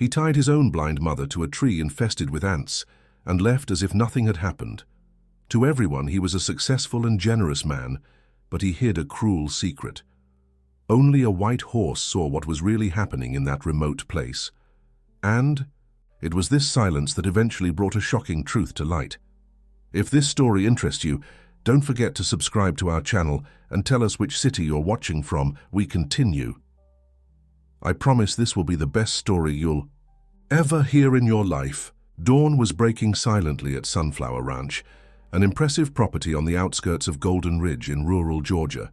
He tied his own blind mother to a tree infested with ants and left as if nothing had happened. To everyone, he was a successful and generous man, but he hid a cruel secret. Only a white horse saw what was really happening in that remote place. And it was this silence that eventually brought a shocking truth to light. If this story interests you, don't forget to subscribe to our channel and tell us which city you're watching from. We continue. I promise this will be the best story you'll ever hear in your life. Dawn was breaking silently at Sunflower Ranch, an impressive property on the outskirts of Golden Ridge in rural Georgia.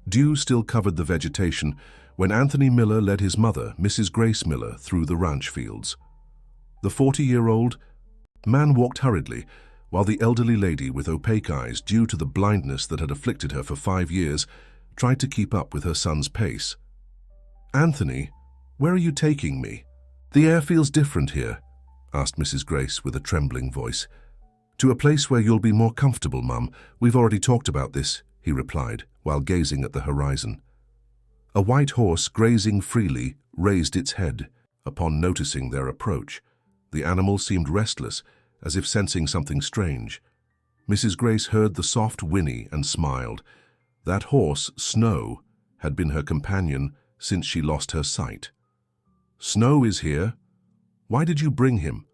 Dew still covered the vegetation when Anthony Miller led his mother, Mrs. Grace Miller, through the ranch fields. The 40-year-old man walked hurriedly, while the elderly lady with opaque eyes, due to the blindness that had afflicted her for 5 years, tried to keep up with her son's pace. "Anthony, where are you taking me? The air feels different here," asked Mrs. Grace with a trembling voice. "To a place where you'll be more comfortable, Mum. We've already talked about this," he replied, while gazing at the horizon. A white horse grazing freely raised its head upon noticing their approach. The animal seemed restless, as if sensing something strange. Mrs. Grace heard the soft whinny and smiled. That horse, Snow, had been her companion since she lost her sight. "Snow is here. Why did you bring him?"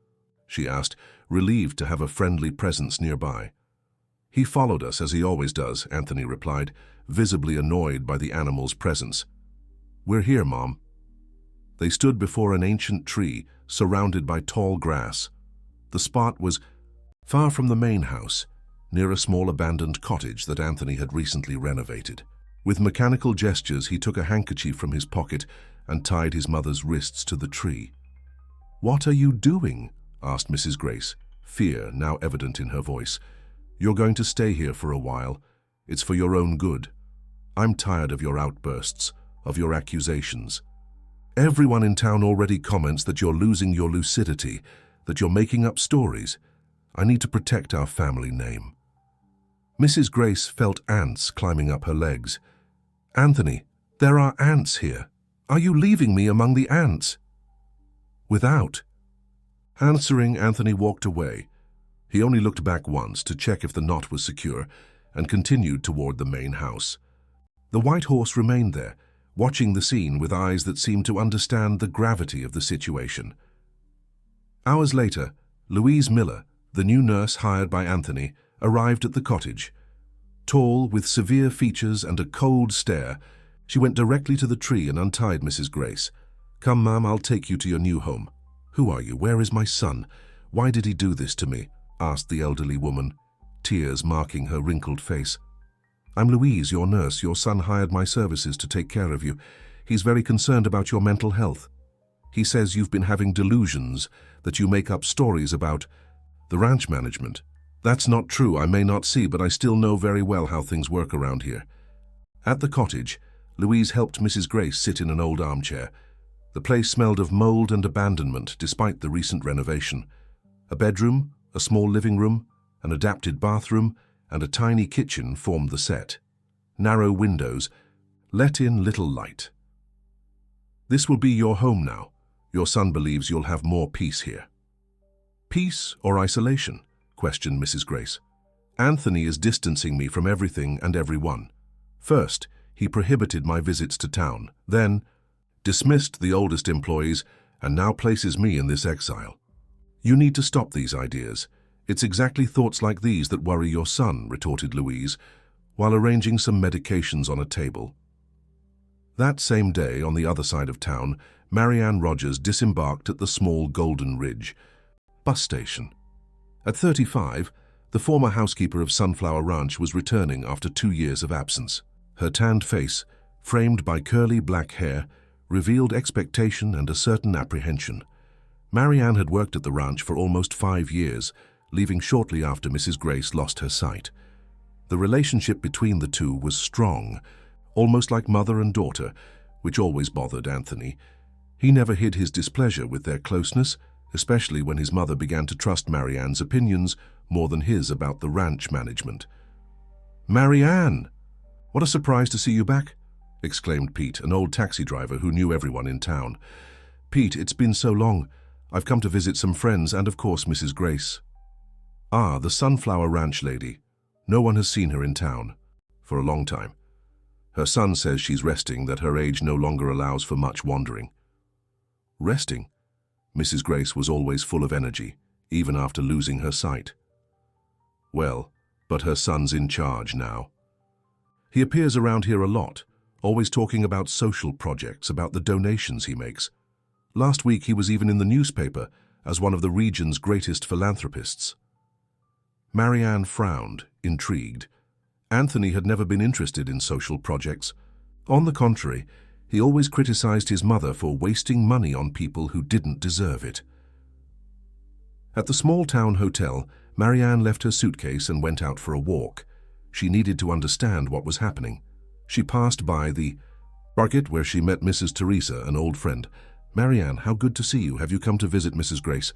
she asked, relieved to have a friendly presence nearby. "He followed us, as he always does," Anthony replied, visibly annoyed by the animal's presence. "We're here, Mom." They stood before an ancient tree, surrounded by tall grass. The spot was far from the main house, near a small abandoned cottage that Anthony had recently renovated. With mechanical gestures, he took a handkerchief from his pocket and tied his mother's wrists to the tree. "What are you doing?" asked Mrs. Grace, fear now evident in her voice. "You're going to stay here for a while. It's for your own good. I'm tired of your outbursts, of your accusations. Everyone in town already comments that you're losing your lucidity, that you're making up stories. I need to protect our family name." Mrs. Grace felt ants climbing up her legs. "Anthony, there are ants here. Are you leaving me among the ants?" Without answering, Anthony walked away. He only looked back once to check if the knot was secure and continued toward the main house. The white horse remained there, watching the scene with eyes that seemed to understand the gravity of the situation. Hours later, Louise Miller, the new nurse hired by Anthony, arrived at the cottage. Tall, with severe features and a cold stare, she went directly to the tree and untied Mrs. Grace. "Come, Ma'am, I'll take you to your new home." "Who are you? Where is my son? Why did he do this to me?" asked the elderly woman, tears marking her wrinkled face. "I'm Louise, your nurse. Your son hired my services to take care of you. He's very concerned about your mental health. He says you've been having delusions, that you make up stories about the ranch management." "That's not true. I may not see, but I still know very well how things work around here." At the cottage, Louise helped Mrs. Grace sit in an old armchair. The place smelled of mold and abandonment despite the recent renovation. A bedroom, a small living room, an adapted bathroom, and a tiny kitchen formed the set. Narrow windows let in little light. "This will be your home now. Your son believes you'll have more peace here." "Peace or isolation?" questioned Mrs. Grace. "Anthony is distancing me from everything and everyone. First, he prohibited my visits to town, then dismissed the oldest employees, and now places me in this exile. You need to stop these ideas. It's exactly thoughts like these that worry your son," retorted Louise, while arranging some medications on a table. That same day, on the other side of town, Marianne Rogers disembarked at the small Golden Ridge bus station. At 35, the former housekeeper of Sunflower Ranch was returning after 2 years of absence. Her tanned face, framed by curly black hair, revealed expectation and a certain apprehension. Marianne had worked at the ranch for almost 5 years, leaving shortly after Mrs. Grace lost her sight. The relationship between the two was strong, almost like mother and daughter, which always bothered Anthony. He never hid his displeasure with their closeness, especially when his mother began to trust Marianne's opinions more than his about the ranch management. "Marianne! What a surprise to see you back," exclaimed Pete, an old taxi driver who knew everyone in town. "Pete, it's been so long. I've come to visit some friends and, of course, Mrs. Grace." "Ah, the Sunflower Ranch lady. No one has seen her in town. For a long time. Her son says she's resting, that her age no longer allows for much wandering." Resting? Mrs. Grace was always full of energy, even after losing her sight. Well, but her son's in charge now. He appears around here a lot, always talking about social projects, about the donations he makes. Last week he was even in the newspaper as one of the region's greatest philanthropists. Marianne frowned, intrigued. Anthony had never been interested in social projects. On the contrary, he always criticized his mother for wasting money on people who didn't deserve it. At the small-town hotel, Marianne left her suitcase and went out for a walk. She needed to understand what was happening. She passed by the market where she met Mrs. Teresa, an old friend. "Marianne, how good to see you. Have you come to visit Mrs. Grace?"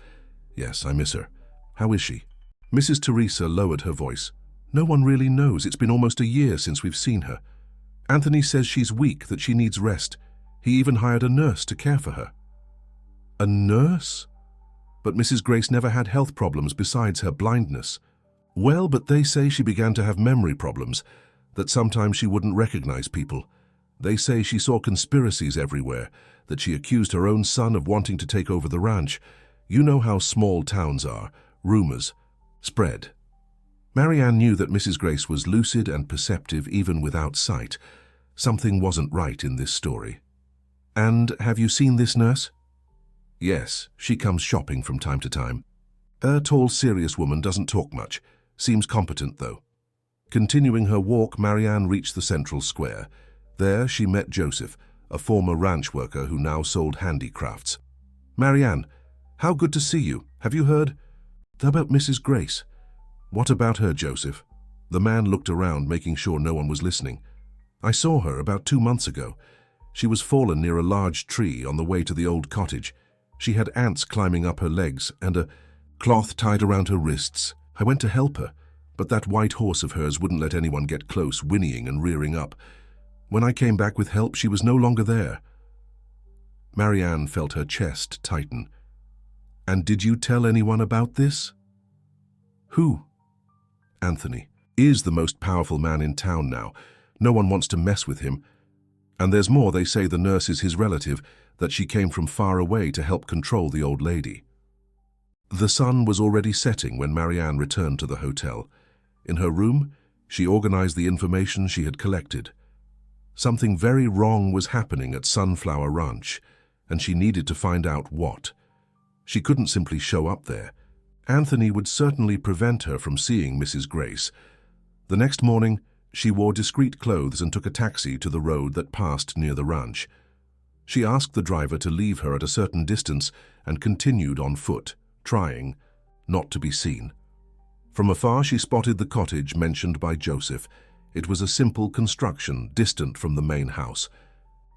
"Yes, I miss her. How is she?" Mrs. Teresa lowered her voice. "No one really knows. It's been almost a year since we've seen her. Anthony says she's weak, that she needs rest. He even hired a nurse to care for her." "A nurse?" "But Mrs. Grace never had health problems besides her blindness." "Well, but they say she began to have memory problems, that sometimes she wouldn't recognize people. They say she saw conspiracies everywhere, that she accused her own son of wanting to take over the ranch. You know how small towns are. Rumors spread." Marianne knew that Mrs. Grace was lucid and perceptive even without sight. Something wasn't right in this story. "And have you seen this nurse?" "Yes, she comes shopping from time to time. A tall, serious woman, doesn't talk much. Seems competent, though." Continuing her walk, Marianne reached the central square. There she met Joseph, a former ranch worker who now sold handicrafts. "Marianne, how good to see you. Have you heard about Mrs. Grace?" "What about her, Joseph?" The man looked around, making sure no one was listening. "I saw her about 2 months ago. She was fallen near a large tree on the way to the old cottage. She had ants climbing up her legs and a cloth tied around her wrists. I went to help her, but that white horse of hers wouldn't let anyone get close, whinnying and rearing up. When I came back with help, she was no longer there." Marianne felt her chest tighten. "And did you tell anyone about this?" "Who?" "Anthony. Is the most powerful man in town now. No one wants to mess with him. And there's more. They say the nurse is his relative, that she came from far away to help control the old lady." The sun was already setting when Marianne returned to the hotel. In her room, she organized the information she had collected. Something very wrong was happening at Sunflower Ranch, and she needed to find out what. She couldn't simply show up there. Anthony would certainly prevent her from seeing Mrs. Grace. The next morning, she wore discreet clothes and took a taxi to the road that passed near the ranch. She asked the driver to leave her at a certain distance and continued on foot, trying not to be seen. From afar, she spotted the cottage mentioned by Joseph. It was a simple construction, distant from the main house.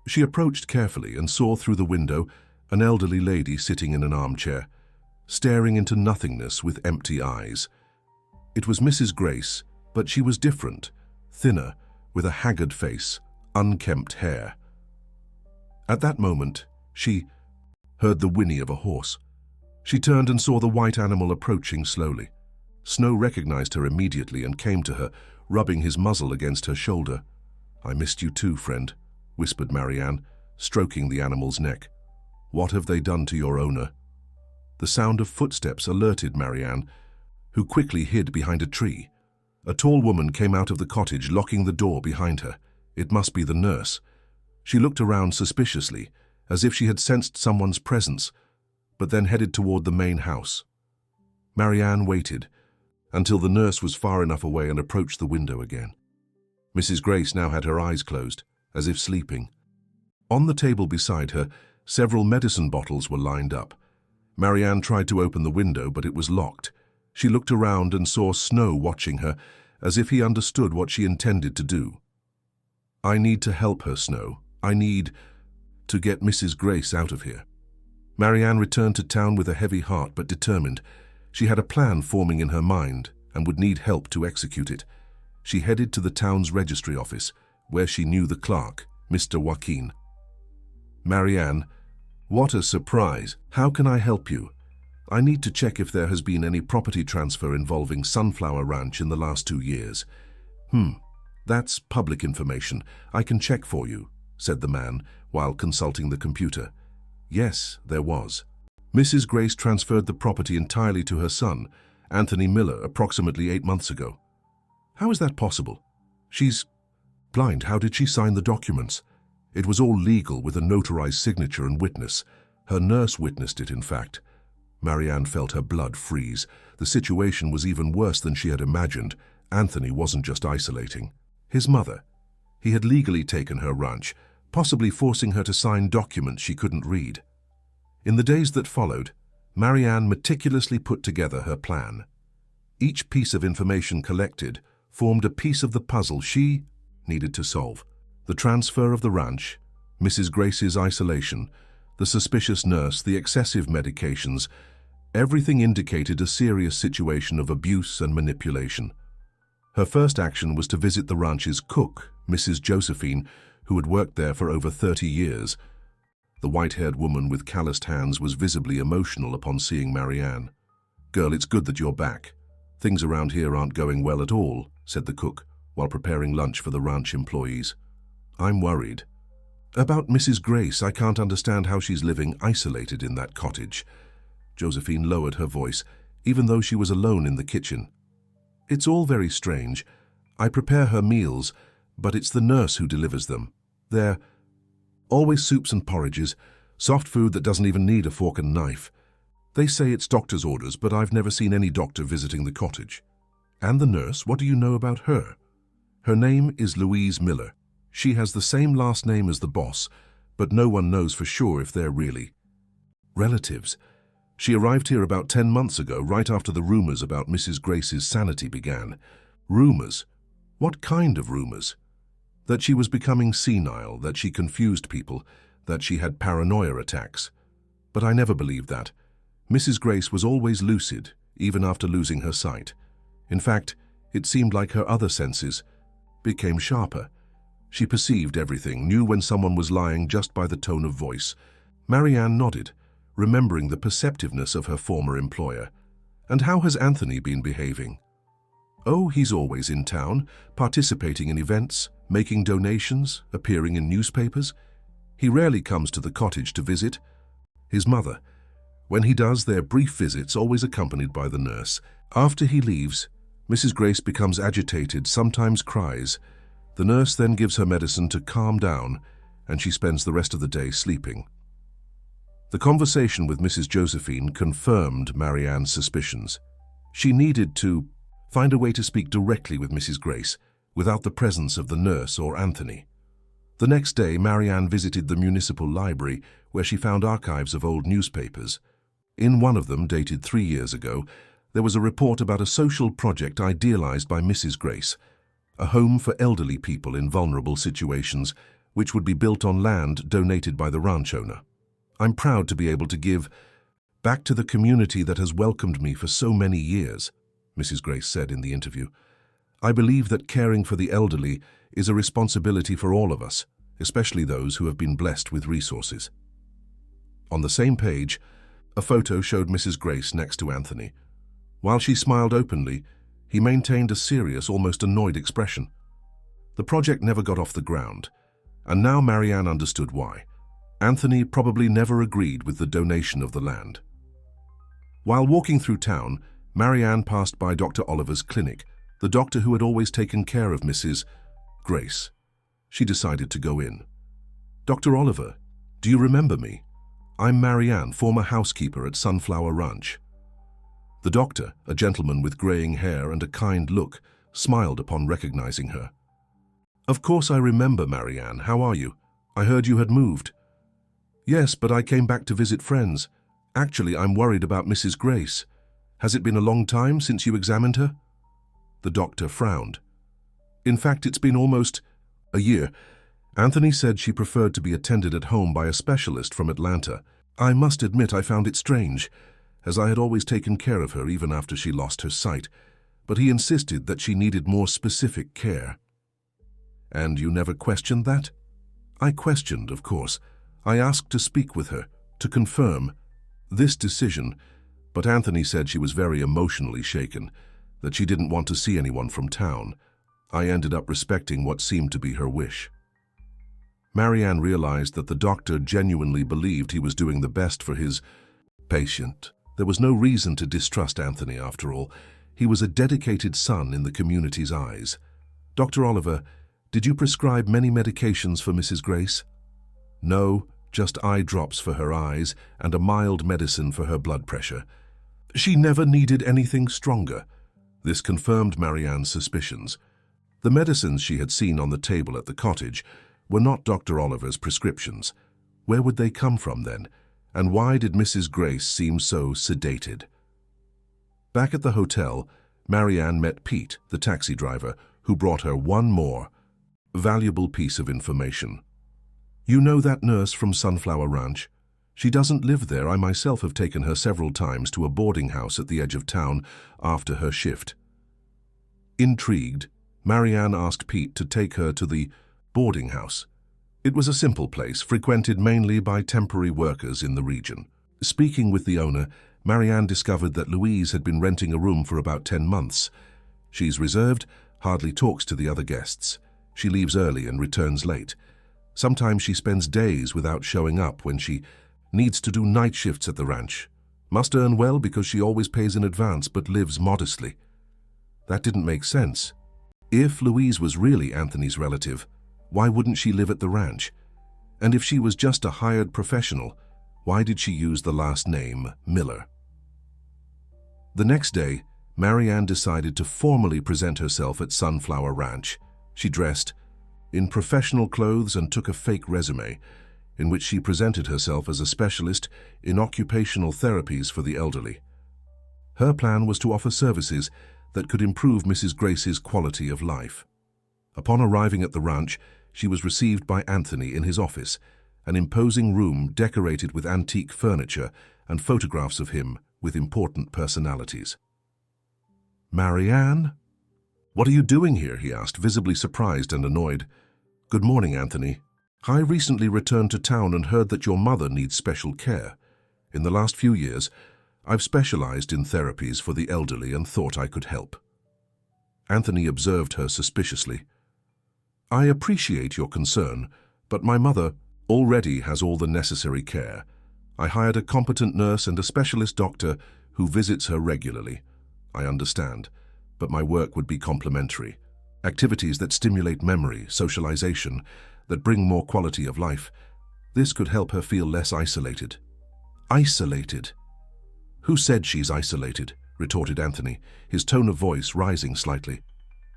She approached carefully and saw through the window an elderly lady sitting in an armchair, staring into nothingness with empty eyes. It was Mrs. Grace, but she was different, thinner, with a haggard face, unkempt hair. At that moment, she heard the whinny of a horse. She turned and saw the white animal approaching slowly. Snow recognized her immediately and came to her, rubbing his muzzle against her shoulder. "I missed you too, friend," whispered Marianne, stroking the animal's neck. "What have they done to your owner?" The sound of footsteps alerted Marianne, who quickly hid behind a tree. A tall woman came out of the cottage, locking the door behind her. It must be the nurse. She looked around suspiciously, as if she had sensed someone's presence, but then headed toward the main house. Marianne waited until the nurse was far enough away and approached the window again. Mrs. Grace now had her eyes closed, as if sleeping. On the table beside her, several medicine bottles were lined up. Marianne tried to open the window, but it was locked. She looked around and saw Snow watching her, as if he understood what she intended to do. "I need to help her, Snow. I need to get Mrs. Grace out of here." Marianne returned to town with a heavy heart, but determined. She had a plan forming in her mind and would need help to execute it. She headed to the town's registry office, where she knew the clerk, Mr. Joaquin. "Marianne, What a surprise. How can I help you? I need to check if there has been any property transfer involving Sunflower Ranch in the last 2 years. That's public information. I can check for you, said the man while consulting the computer. Yes, there was. Mrs. Grace transferred the property entirely to her son, Anthony Miller, approximately 8 months ago. How is that possible? She's blind. How did she sign the documents? It was all legal with a notarized signature and witness. Her nurse witnessed it, in fact. Marianne felt her blood freeze. The situation was even worse than she had imagined. Anthony wasn't just isolating. His mother. He had legally taken her ranch, possibly forcing her to sign documents she couldn't read. In the days that followed, Marianne meticulously put together her plan. Each piece of information collected formed a piece of the puzzle she needed to solve. The transfer of the ranch, Mrs. Grace's isolation, the suspicious nurse, the excessive medications, everything indicated a serious situation of abuse and manipulation. Her first action was to visit the ranch's cook, Mrs. Josephine, who had worked there for over 30 years. The white-haired woman with calloused hands was visibly emotional upon seeing Marianne. "Girl, it's good that you're back. Things around here aren't going well at all," said the cook, while preparing lunch for the ranch employees. "I'm worried. About Mrs. Grace, I can't understand how she's living isolated in that cottage." Josephine lowered her voice, even though she was alone in the kitchen. "It's all very strange. I prepare her meals, but it's the nurse who delivers them. They're always soups and porridges, soft food that doesn't even need a fork and knife. They say it's doctor's orders, but I've never seen any doctor visiting the cottage. And the nurse, what do you know about her? Her name is Louise Miller. She has the same last name as the boss, but no one knows for sure if they're really relatives. She arrived here about 10 months ago, right after the rumors about Mrs. Grace's sanity began." Rumors? What kind of rumors? That she was becoming senile, that she confused people, that she had paranoia attacks. But I never believed that. Mrs. Grace was always lucid, even after losing her sight. In fact, it seemed like her other senses became sharper. She perceived everything, knew when someone was lying just by the tone of voice. Marianne nodded, remembering the perceptiveness of her former employer. "And how has Anthony been behaving?" "Oh, he's always in town, participating in events, making donations, appearing in newspapers. He rarely comes to the cottage to visit." His mother. "When he does, they're brief visits, always accompanied by the nurse. After he leaves, Mrs. Grace becomes agitated, sometimes cries. The nurse then gives her medicine to calm down, and she spends the rest of the day sleeping." The conversation with Mrs. Josephine confirmed Marianne's suspicions. She needed to find a way to speak directly with Mrs. Grace, without the presence of the nurse or Anthony. The next day, Marianne visited the municipal library, where she found archives of old newspapers. In one of them, dated 3 years ago, there was a report about a social project idealized by Mrs. Grace, a home for elderly people in vulnerable situations, which would be built on land donated by the ranch owner. "I'm proud to be able to give back to the community that has welcomed me for so many years," Mrs. Grace said in the interview. "I believe that caring for the elderly is a responsibility for all of us, especially those who have been blessed with resources." On the same page, a photo showed Mrs. Grace next to Anthony. While she smiled openly, he maintained a serious, almost annoyed expression. The project never got off the ground, and now Marianne understood why. Anthony probably never agreed with the donation of the land. While walking through town, Marianne passed by Dr. Oliver's clinic, the doctor who had always taken care of Mrs. Grace. She decided to go in. "Dr. Oliver, do you remember me? I'm Marianne, former housekeeper at Sunflower Ranch." The doctor, a gentleman with graying hair and a kind look, smiled upon recognizing her. "Of course I remember, Marianne. How are you? I heard you had moved." "Yes, but I came back to visit friends. Actually, I'm worried about Mrs. Grace. Has it been a long time since you examined her?" The doctor frowned. "In fact, it's been almost a year. Anthony said she preferred to be attended at home by a specialist from Atlanta. I must admit I found it strange, as I had always taken care of her even after she lost her sight, but he insisted that she needed more specific care." "And you never questioned that?" "I questioned, of course. I asked to speak with her, to confirm this decision, but Anthony said she was very emotionally shaken, that she didn't want to see anyone from town. I ended up respecting what seemed to be her wish. Marianne realized that the doctor genuinely believed he was doing the best for his patient. There was no reason to distrust Anthony, after all. He was a dedicated son in the community's eyes. "Dr. Oliver, did you prescribe many medications for Mrs. Grace?" "No, just eye drops for her eyes and a mild medicine for her blood pressure. She never needed anything stronger." This confirmed Marianne's suspicions. The medicines she had seen on the table at the cottage were not Dr. Oliver's prescriptions. Where would they come from then? And why did Mrs. Grace seem so sedated? Back at the hotel, Marianne met Pete, the taxi driver, who brought her one more valuable piece of information. "You know that nurse from Sunflower Ranch? She doesn't live there. I myself have taken her several times to a boarding house at the edge of town after her shift." Intrigued, Marianne asked Pete to take her to the boarding house. It was a simple place, frequented mainly by temporary workers in the region. Speaking with the owner, Marianne discovered that Louise had been renting a room for about 10 months. She's reserved, hardly talks to the other guests. She leaves early and returns late. Sometimes she spends days without showing up when she needs to do night shifts at the ranch. Must earn well because she always pays in advance but lives modestly. That didn't make sense. If Louise was really Anthony's relative, why wouldn't she live at the ranch? And if she was just a hired professional, why did she use the last name Miller? The next day, Marianne decided to formally present herself at Sunflower Ranch. She dressed in professional clothes and took a fake resume, in which she presented herself as a specialist in occupational therapies for the elderly. Her plan was to offer services that could improve Mrs. Grace's quality of life. Upon arriving at the ranch, she was received by Anthony in his office, an imposing room decorated with antique furniture and photographs of him with important personalities. "Marianne? What are you doing here?" he asked, visibly surprised and annoyed. "Good morning, Anthony. I recently returned to town and heard that your mother needs special care. In the last few years, I've specialized in therapies for the elderly and thought I could help." Anthony observed her suspiciously. "I appreciate your concern, but my mother already has all the necessary care. I hired a competent nurse and a specialist doctor who visits her regularly. I understand, but my work would be complementary. Activities that stimulate memory, socialization, that bring more quality of life. This could help her feel less isolated." "Isolated? Who said she's isolated?" retorted Anthony, his tone of voice rising slightly.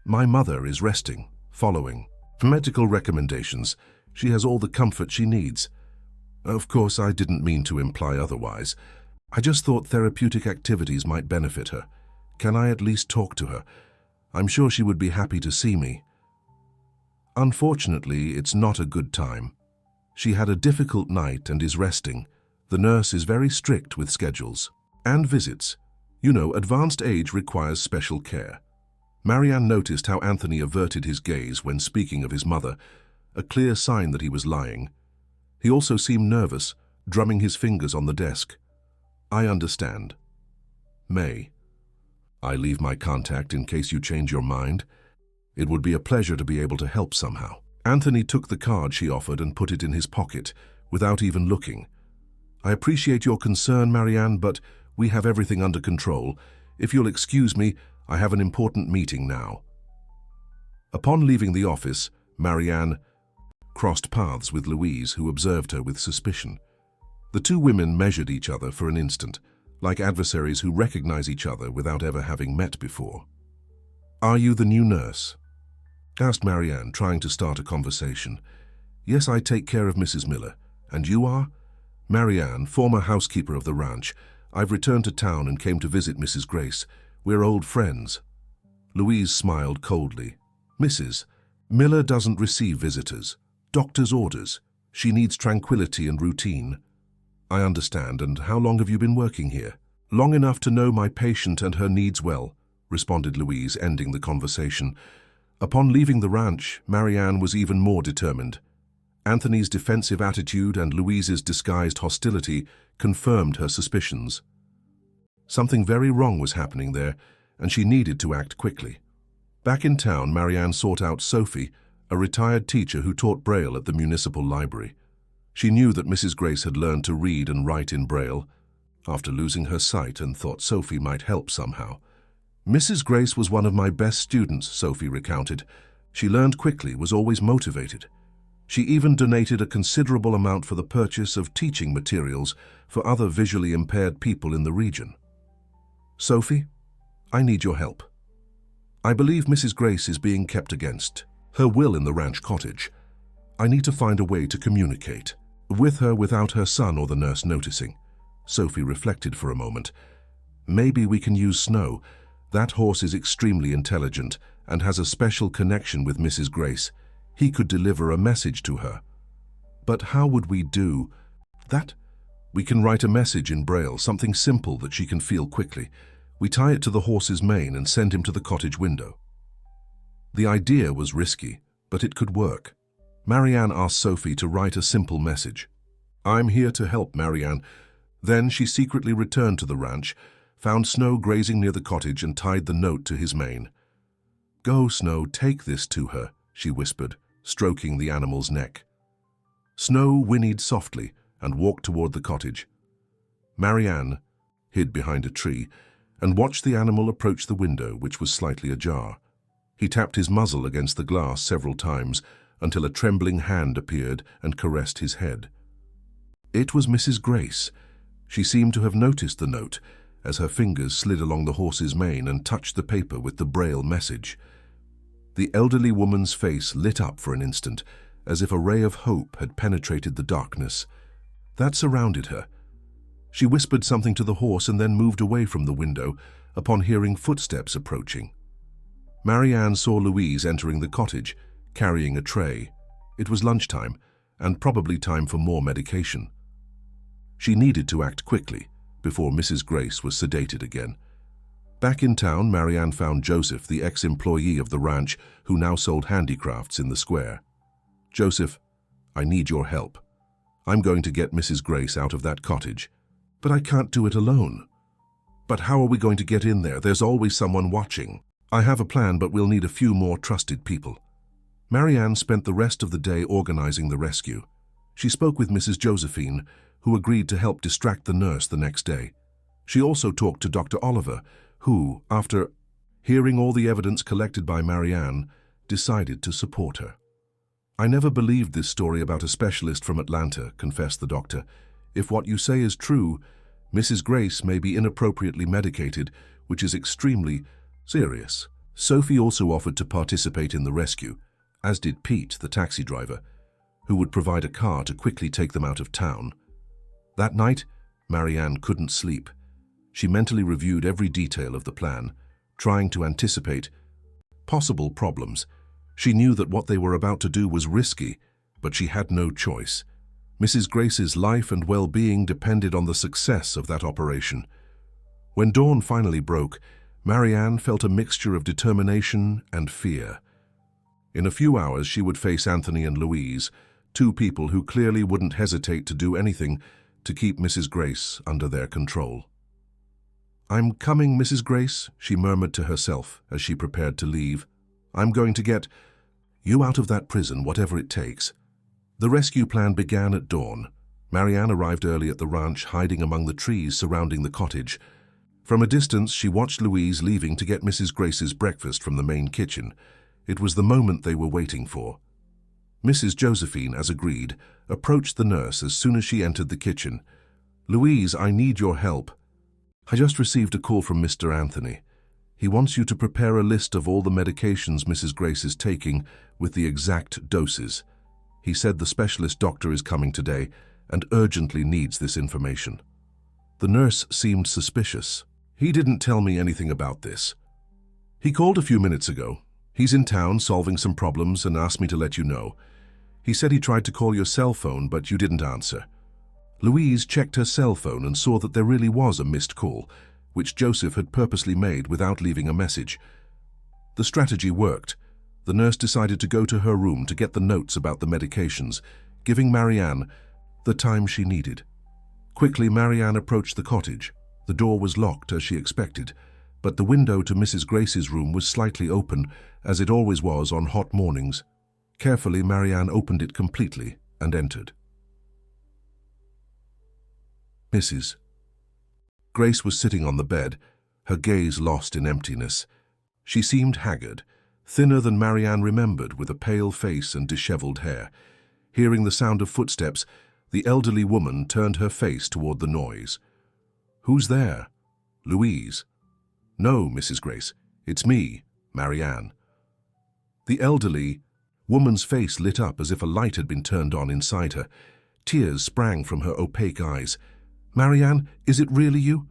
"My mother is resting, following medical recommendations. She has all the comfort she needs. Of course, I didn't mean to imply otherwise. I just thought therapeutic activities might benefit her. Can I at least talk to her? I'm sure she would be happy to see me." "Unfortunately, it's not a good time. She had a difficult night and is resting. The nurse is very strict with schedules and visits. You know, advanced age requires special care." Marianne noticed how Anthony averted his gaze when speaking of his mother, a clear sign that he was lying. He also seemed nervous, drumming his fingers on the desk. "I understand. May I leave my contact in case you change your mind? It would be a pleasure to be able to help somehow." Anthony took the card she offered and put it in his pocket, without even looking. "I appreciate your concern, Marianne, but we have everything under control. If you'll excuse me, I have an important meeting now." Upon leaving the office, Marianne crossed paths with Louise, who observed her with suspicion. The two women measured each other for an instant, like adversaries who recognize each other without ever having met before. "Are you the new nurse?" asked Marianne, trying to start a conversation. "Yes, I take care of Mrs. Miller. And you are?" "Marianne, former housekeeper of the ranch. I've returned to town and came to visit Mrs. Grace. We're old friends." Louise smiled coldly. "Mrs. Miller doesn't receive visitors. Doctor's orders. She needs tranquility and routine." "I understand. And how long have you been working here?" "Long enough to know my patient and her needs well," responded Louise, ending the conversation. Upon leaving the ranch, Marianne was even more determined. Anthony's defensive attitude and Louise's disguised hostility confirmed her suspicions. Something very wrong was happening there, and she needed to act quickly. Back in town, Marianne sought out Sophie, a retired teacher who taught Braille at the municipal library. She knew that Mrs. Grace had learned to read and write in Braille after losing her sight and thought Sophie might help somehow. "Mrs. Grace was one of my best students," Sophie recounted. "She learned quickly, was always motivated. She even donated a considerable amount for the purchase of teaching materials for other visually impaired people in the region. Sophie, I need your help. I believe Mrs. Grace is being kept against her will in the ranch cottage. I need to find a way to communicate with her without her son or the nurse noticing." Sophie reflected for a moment. "Maybe we can use Snow. That horse is extremely intelligent and has a special connection with Mrs. Grace. He could deliver a message to her." "But how would we do that?" "We can write a message in Braille, something simple that she can feel quickly. We tie it to the horse's mane and send him to the cottage window." The idea was risky, but it could work. Marianne asked Sophie to write a simple message. "I'm here to help, Marianne." Then she secretly returned to the ranch, found Snow grazing near the cottage and tied the note to his mane. "Go, Snow, take this to her," she whispered, stroking the animal's neck. Snow whinnied softly and walked toward the cottage. Marianne hid behind a tree and watched the animal approach the window, which was slightly ajar. He tapped his muzzle against the glass several times until a trembling hand appeared and caressed his head. It was Mrs. Grace. She seemed to have noticed the note as her fingers slid along the horse's mane and touched the paper with the Braille message. The elderly woman's face lit up for an instant, as if a ray of hope had penetrated the darkness that surrounded her. She whispered something to the horse and then moved away from the window upon hearing footsteps approaching. Marianne saw Louise entering the cottage, carrying a tray. It was lunchtime, and probably time for more medication. She needed to act quickly before Mrs. Grace was sedated again. Back in town, Marianne found Joseph, the ex-employee of the ranch who now sold handicrafts in the square. "Joseph, I need your help. I'm going to get Mrs. Grace out of that cottage." "But I can't do it alone." "But how are we going to get in there? There's always someone watching." "I have a plan, but we'll need a few more trusted people." Marianne spent the rest of the day organizing the rescue. She spoke with Mrs. Josephine, who agreed to help distract the nurse the next day. She also talked to Dr. Oliver, who, after hearing all the evidence collected by Marianne, decided to support her. "I never believed this story about a specialist from Atlanta," confessed the doctor. "If what you say is true, Mrs. Grace may be inappropriately medicated, which is extremely serious." Sophie also offered to participate in the rescue, as did Pete, the taxi driver, who would provide a car to quickly take them out of town. That night, Marianne couldn't sleep. She mentally reviewed every detail of the plan, trying to anticipate possible problems. She knew that what they were about to do was risky, but she had no choice. Mrs. Grace's life and well-being depended on the success of that operation. When dawn finally broke, Marianne felt a mixture of determination and fear. In a few hours, she would face Anthony and Louise, two people who clearly wouldn't hesitate to do anything to keep Mrs. Grace under their control. "I'm coming, Mrs. Grace," she murmured to herself as she prepared to leave. "I'm going to get you out of that prison, whatever it takes." The rescue plan began at dawn. Marianne arrived early at the ranch, hiding among the trees surrounding the cottage. From a distance, she watched Louise leaving to get Mrs. Grace's breakfast from the main kitchen. It was the moment they were waiting for. Mrs. Josephine, as agreed, approached the nurse as soon as she entered the kitchen. "Louise, I need your help. I just received a call from Mr. Anthony. He wants you to prepare a list of all the medications Mrs. Grace is taking with the exact doses. He said the specialist doctor is coming today and urgently needs this information." The nurse seemed suspicious. "He didn't tell me anything about this. He called a few minutes ago. He's in town solving some problems and asked me to let you know. He said he tried to call your cell phone, but you didn't answer." Louise checked her cell phone and saw that there really was a missed call, which Joseph had purposely made without leaving a message. The strategy worked. The nurse decided to go to her room to get the notes about the medications, giving Marianne the time she needed. Quickly, Marianne approached the cottage. The door was locked as she expected, but the window to Mrs. Grace's room was slightly open, as it always was on hot mornings. Carefully, Marianne opened it completely and entered. Mrs. Grace was sitting on the bed, her gaze lost in emptiness. She seemed haggard, thinner than Marianne remembered, with a pale face and disheveled hair. Hearing the sound of footsteps, the elderly woman turned her face toward the noise. "Who's there?" "Louise." "No, Mrs. Grace, it's me, Marianne." The elderly woman's face lit up as if a light had been turned on inside her. Tears sprang from her opaque eyes. "Marianne, is it really you?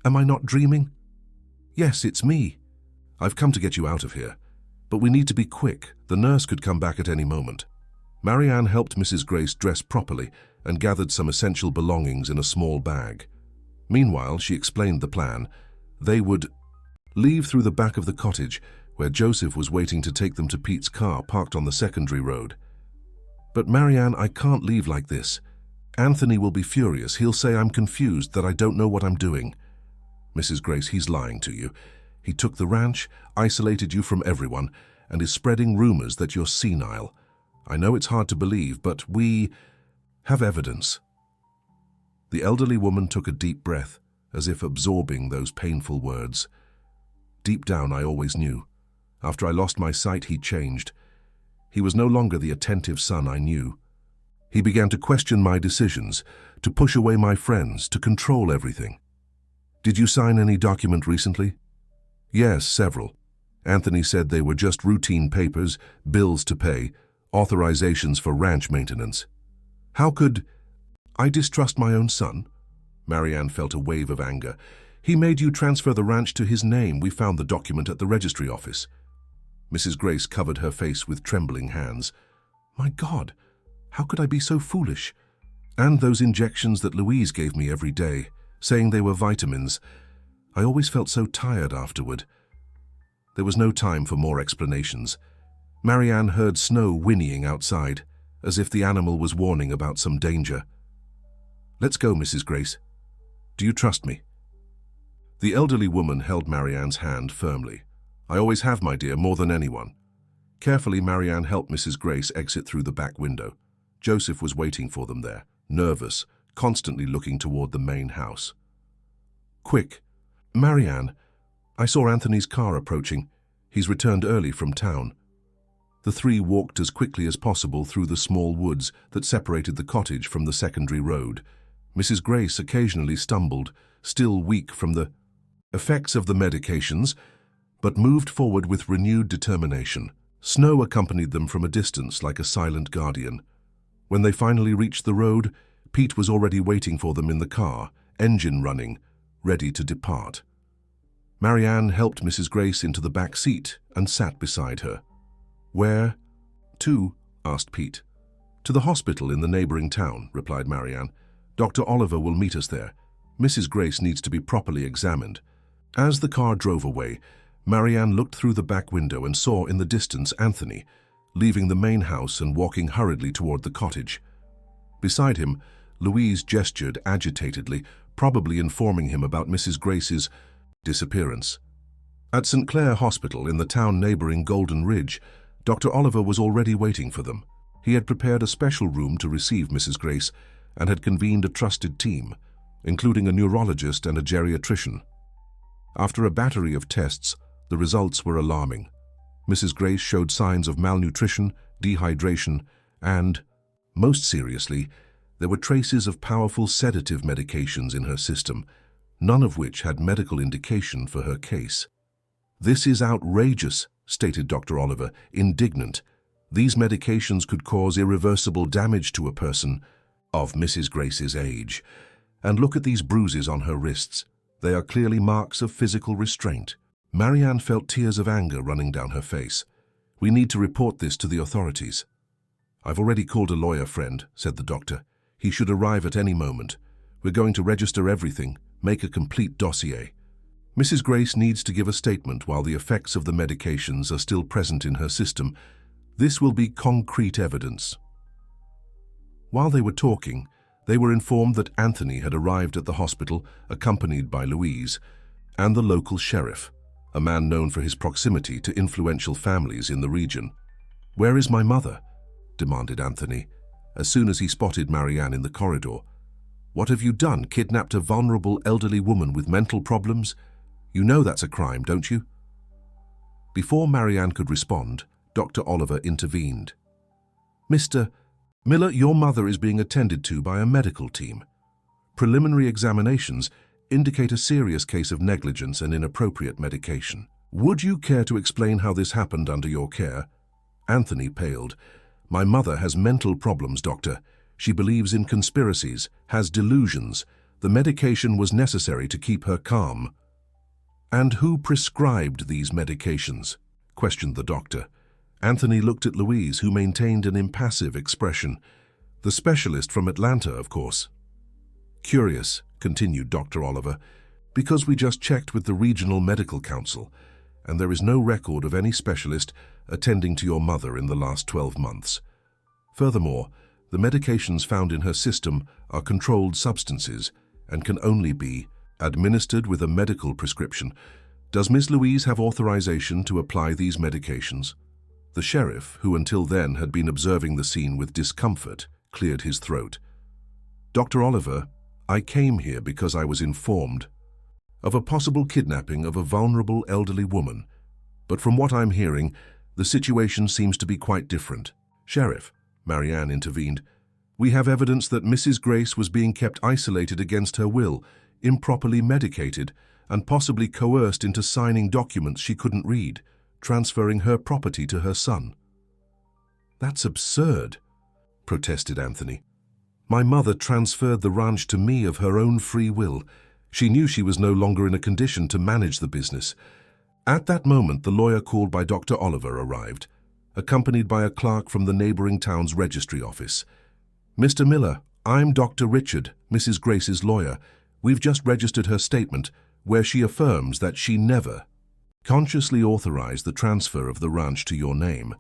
Am I not dreaming?" "Yes, it's me. I've come to get you out of here. But we need to be quick. The nurse could come back at any moment." Marianne helped Mrs. Grace dress properly and gathered some essential belongings in a small bag. Meanwhile, she explained the plan. They would leave through the back of the cottage, where Joseph was waiting to take them to Pete's car parked on the secondary road. "But Marianne, I can't leave like this. Anthony will be furious. He'll say I'm confused, that I don't know what I'm doing." "Mrs. Grace, he's lying to you. He took the ranch, isolated you from everyone, and is spreading rumors that you're senile. I know it's hard to believe, but we have evidence." The elderly woman took a deep breath, as if absorbing those painful words. "Deep down, I always knew. After I lost my sight, he changed. He was no longer the attentive son I knew. He began to question my decisions, to push away my friends, to control everything." "Did you sign any document recently?" "Yes, several. Anthony said they were just routine papers, bills to pay, authorizations for ranch maintenance." "How could I distrust my own son?" Marianne felt a wave of anger. "He made you transfer the ranch to his name. We found the document at the registry office." Mrs. Grace covered her face with trembling hands. "My God, how could I be so foolish? And those injections that Louise gave me every day, saying they were vitamins. I always felt so tired afterward." There was no time for more explanations. Marianne heard Snow whinnying outside, as if the animal was warning about some danger. "Let's go, Mrs. Grace. Do you trust me?" The elderly woman held Marianne's hand firmly. "I always have, my dear, more than anyone." Carefully, Marianne helped Mrs. Grace exit through the back window. Joseph was waiting for them there, nervous, constantly looking toward the main house. "Quick. Marianne, I saw Anthony's car approaching. He's returned early from town." The three walked as quickly as possible through the small woods that separated the cottage from the secondary road. Mrs. Grace occasionally stumbled, still weak from the effects of the medications, but moved forward with renewed determination. Snow accompanied them from a distance like a silent guardian. When they finally reached the road, Pete was already waiting for them in the car, engine running, ready to depart. Marianne helped Mrs. Grace into the back seat and sat beside her. "Where to?" asked Pete. "To the hospital in the neighboring town," replied Marianne. "Dr. Oliver will meet us there. Mrs. Grace needs to be properly examined." As the car drove away, Marianne looked through the back window and saw in the distance Anthony, leaving the main house and walking hurriedly toward the cottage. Beside him, Louise gestured agitatedly, probably informing him about Mrs. Grace's disappearance. At St. Clair Hospital in the town neighboring Golden Ridge, Dr. Oliver was already waiting for them. He had prepared a special room to receive Mrs. Grace and had convened a trusted team, including a neurologist and a geriatrician. After a battery of tests, the results were alarming. Mrs. Grace showed signs of malnutrition, dehydration, and, most seriously, there were traces of powerful sedative medications in her system, none of which had medical indication for her case. "This is outrageous," stated Dr. Oliver, indignant. "These medications could cause irreversible damage to a person of Mrs. Grace's age. And look at these bruises on her wrists. They are clearly marks of physical restraint." Marianne felt tears of anger running down her face. "We need to report this to the authorities." "I've already called a lawyer friend," said the doctor. "He should arrive at any moment. We're going to register everything, make a complete dossier. Mrs. Grace needs to give a statement while the effects of the medications are still present in her system. This will be concrete evidence." While they were talking, they were informed that Anthony had arrived at the hospital accompanied by Louise and the local sheriff, a man known for his proximity to influential families in the region. "Where is my mother?" demanded Anthony, as soon as he spotted Marianne in the corridor. "What have you done? Kidnapped a vulnerable elderly woman with mental problems? You know that's a crime, don't you?" Before Marianne could respond, Dr. Oliver intervened. "Mr. Miller, your mother is being attended to by a medical team. Preliminary examinations indicate a serious case of negligence and inappropriate medication. Would you care to explain how this happened under your care?" Anthony paled. "My mother has mental problems, doctor. She believes in conspiracies, has delusions. The medication was necessary to keep her calm." "And who prescribed these medications?" questioned the doctor. Anthony looked at Louise, who maintained an impassive expression. "The specialist from Atlanta, of course." "Curious," continued Dr. Oliver, "because we just checked with the Regional Medical Council, and there is no record of any specialist attending to your mother in the last 12 months. Furthermore, the medications found in her system are controlled substances and can only be administered with a medical prescription. Does Ms. Louise have authorization to apply these medications?" The sheriff, who until then had been observing the scene with discomfort, cleared his throat. "Dr. Oliver, I came here because I was informed of a possible kidnapping of a vulnerable elderly woman, but from what I'm hearing, the situation seems to be quite different." "Sheriff," Marianne intervened, "we have evidence that Mrs. Grace was being kept isolated against her will, improperly medicated, and possibly coerced into signing documents she couldn't read, transferring her property to her son." "That's absurd," protested Anthony. "My mother transferred the ranch to me of her own free will. She knew she was no longer in a condition to manage the business." At that moment, the lawyer called by Dr. Oliver arrived, accompanied by a clerk from the neighboring town's registry office. "Mr. Miller, I'm Dr. Richard, Mrs. Grace's lawyer. We've just registered her statement, where she affirms that she never consciously authorized the transfer of the ranch to your name.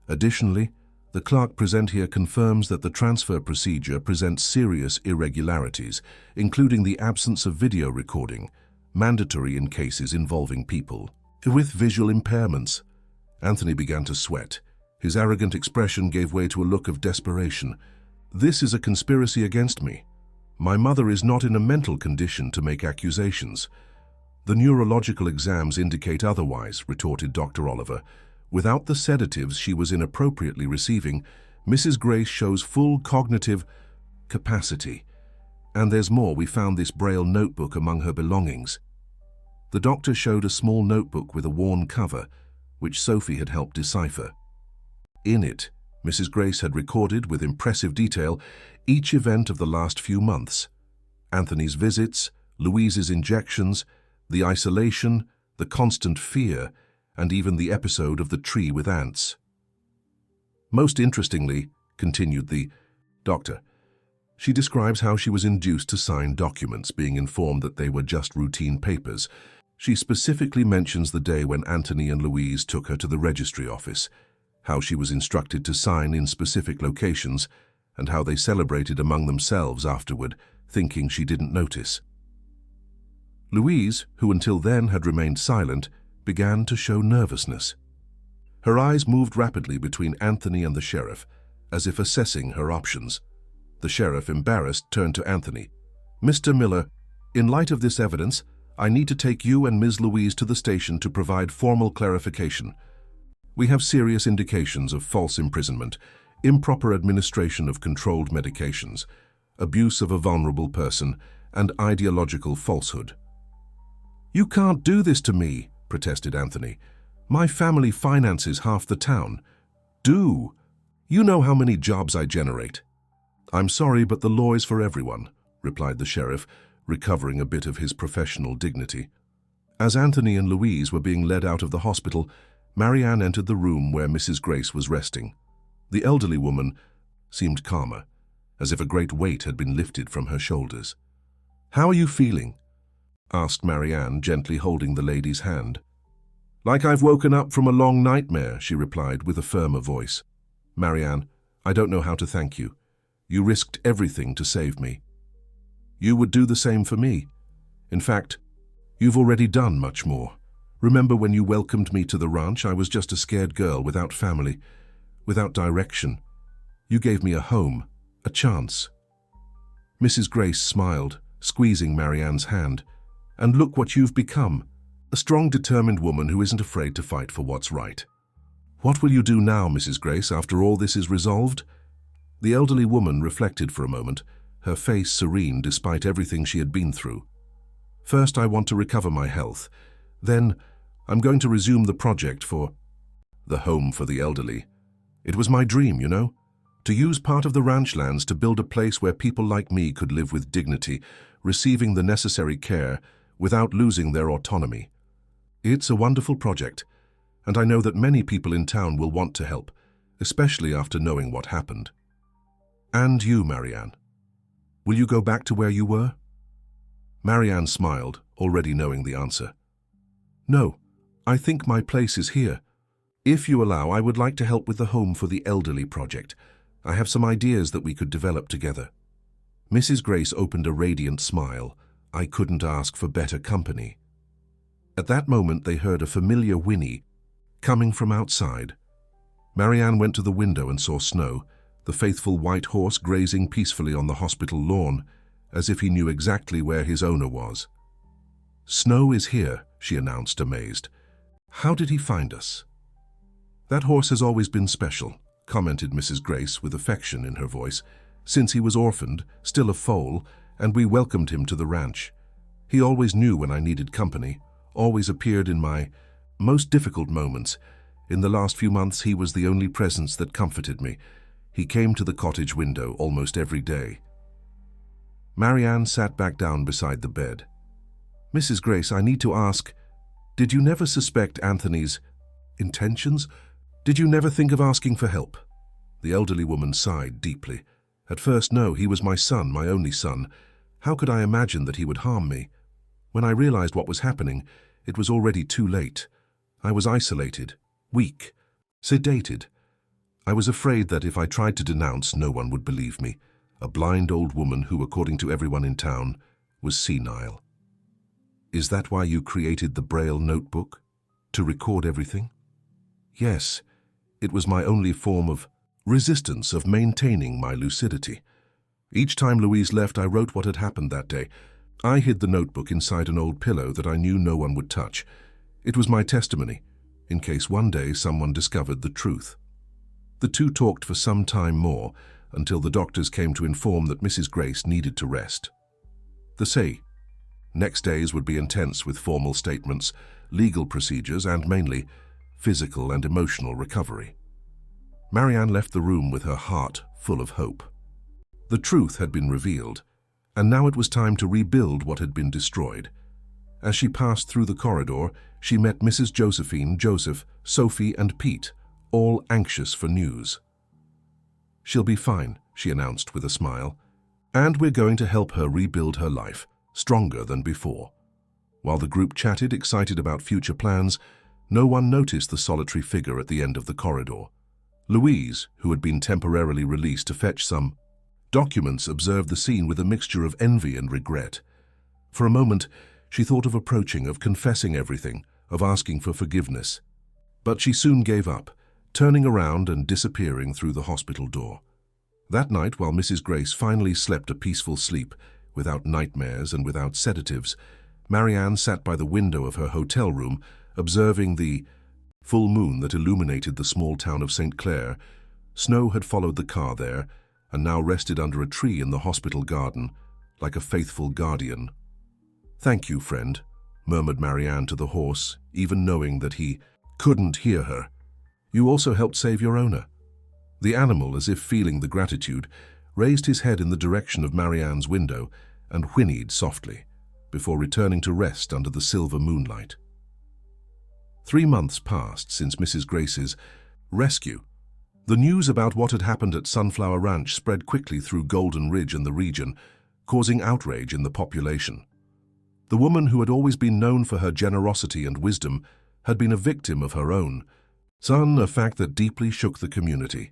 Additionally, the clerk present here confirms that the transfer procedure presents serious irregularities, including the absence of video recording, mandatory in cases involving people with visual impairments." Anthony began to sweat. His arrogant expression gave way to a look of desperation. "This is a conspiracy against me. My mother is not in a mental condition to make accusations." "The neurological exams indicate otherwise," retorted Dr. Oliver. "Without the sedatives she was inappropriately receiving, Mrs. Grace shows full cognitive capacity. And there's more, we found this Braille notebook among her belongings." The doctor showed a small notebook with a worn cover, which Sophie had helped decipher. In it, Mrs. Grace had recorded with impressive detail each event of the last few months: Anthony's visits, Louise's injections, the isolation, the constant fear, and even the episode of the tree with ants. "Most interestingly," continued the doctor, "she describes how she was induced to sign documents, being informed that they were just routine papers. She specifically mentions the day when Anthony and Louise took her to the registry office, how she was instructed to sign in specific locations, and how they celebrated among themselves afterward, thinking she didn't notice." Louise, who until then had remained silent, began to show nervousness. Her eyes moved rapidly between Anthony and the sheriff, as if assessing her options. The sheriff, embarrassed, turned to Anthony. "Mr. Miller, in light of this evidence, I need to take you and Ms. Louise to the station to provide formal clarification. We have serious indications of false imprisonment, improper administration of controlled medications, abuse of a vulnerable person, and ideological falsehood." "You can't do this to me," protested Anthony. "My family finances half the town." "Do? You know how many jobs I generate." "I'm sorry, but the law is for everyone," replied the sheriff, recovering a bit of his professional dignity. As Anthony and Louise were being led out of the hospital, Marianne entered the room where Mrs. Grace was resting. The elderly woman seemed calmer, as if a great weight had been lifted from her shoulders. "How are you feeling?" asked Marianne, gently holding the lady's hand. "Like I've woken up from a long nightmare," she replied with a firmer voice. "Marianne, I don't know how to thank you. You risked everything to save me. You would do the same for me. In fact, you've already done much more. Remember when you welcomed me to the ranch? I was just a scared girl without family, without direction. You gave me a home, a chance." Mrs. Grace smiled, squeezing Marianne's hand. "And look what you've become. A strong, determined woman who isn't afraid to fight for what's right." "What will you do now, Mrs. Grace, after all this is resolved?" The elderly woman reflected for a moment, her face serene despite everything she had been through. "First, I want to recover my health. Then, I'm going to resume the project for the home for the elderly. It was my dream, you know, to use part of the ranch lands to build a place where people like me could live with dignity, receiving the necessary care without losing their autonomy. It's a wonderful project, and I know that many people in town will want to help, especially after knowing what happened." "And you, Marianne? Will you go back to where you were?" Marianne smiled, already knowing the answer. "No, I think my place is here. If you allow, I would like to help with the Home for the Elderly project. I have some ideas that we could develop together." Mrs. Grace opened a radiant smile. I couldn't ask for better company. At that moment they heard a familiar whinny coming from outside. Marianne went to the window and saw Snow, the faithful white horse, grazing peacefully on the hospital lawn, as if he knew exactly where his owner was. "Snow is here," she announced, amazed. "How did he find us?" "That horse has always been special," commented Mrs. Grace with affection in her voice, "since he was orphaned, still a foal, and we welcomed him to the ranch. He always knew when I needed company, always appeared in my most difficult moments. In the last few months he was the only presence that comforted me. He came to the cottage window almost every day." Marianne sat back down beside the bed. "Mrs. Grace, I need to ask, did you never suspect Anthony's intentions? Did you never think of asking for help?" The elderly woman sighed deeply. "At first, no, he was my son, my only son. How could I imagine that he would harm me? When I realized what was happening, it was already too late. I was isolated, weak, sedated. I was afraid that if I tried to denounce, no one would believe me. A blind old woman who, according to everyone in town, was senile." "Is that why you created the Braille notebook? To record everything?" "Yes, it was my only form of resistance, of maintaining my lucidity. Each time Louise left, I wrote what had happened that day. I hid the notebook inside an old pillow that I knew no one would touch. It was my testimony, in case one day someone discovered the truth." The two talked for some time more, until the doctors came to inform that Mrs. Grace needed to rest. The next days would be intense with formal statements, legal procedures, and mainly physical and emotional recovery. Marianne left the room with her heart full of hope. The truth had been revealed, and now it was time to rebuild what had been destroyed. As she passed through the corridor, she met Mrs. Josephine, Joseph, Sophie, and Pete, all anxious for news. "She'll be fine," she announced with a smile, "and we're going to help her rebuild her life, stronger than before." While the group chatted, excited about future plans, no one noticed the solitary figure at the end of the corridor. Louise, who had been temporarily released to fetch some documents, observed the scene with a mixture of envy and regret. For a moment, she thought of approaching, of confessing everything, of asking for forgiveness. But she soon gave up, turning around and disappearing through the hospital door. That night, while Mrs. Grace finally slept a peaceful sleep, without nightmares and without sedatives, Marianne sat by the window of her hotel room, observing the full moon that illuminated the small town of St. Clair. Snow had followed the car there, and now rested under a tree in the hospital garden, like a faithful guardian. "Thank you, friend," murmured Marianne to the horse, even knowing that he couldn't hear her. "You also helped save your owner." The animal, as if feeling the gratitude, raised his head in the direction of Marianne's window and whinnied softly, before returning to rest under the silver moonlight. 3 months passed since Mrs. Grace's rescue. The news about what had happened at Sunflower Ranch spread quickly through Golden Ridge and the region, causing outrage in the population. The woman who had always been known for her generosity and wisdom had been a victim of her own son, a fact that deeply shook the community.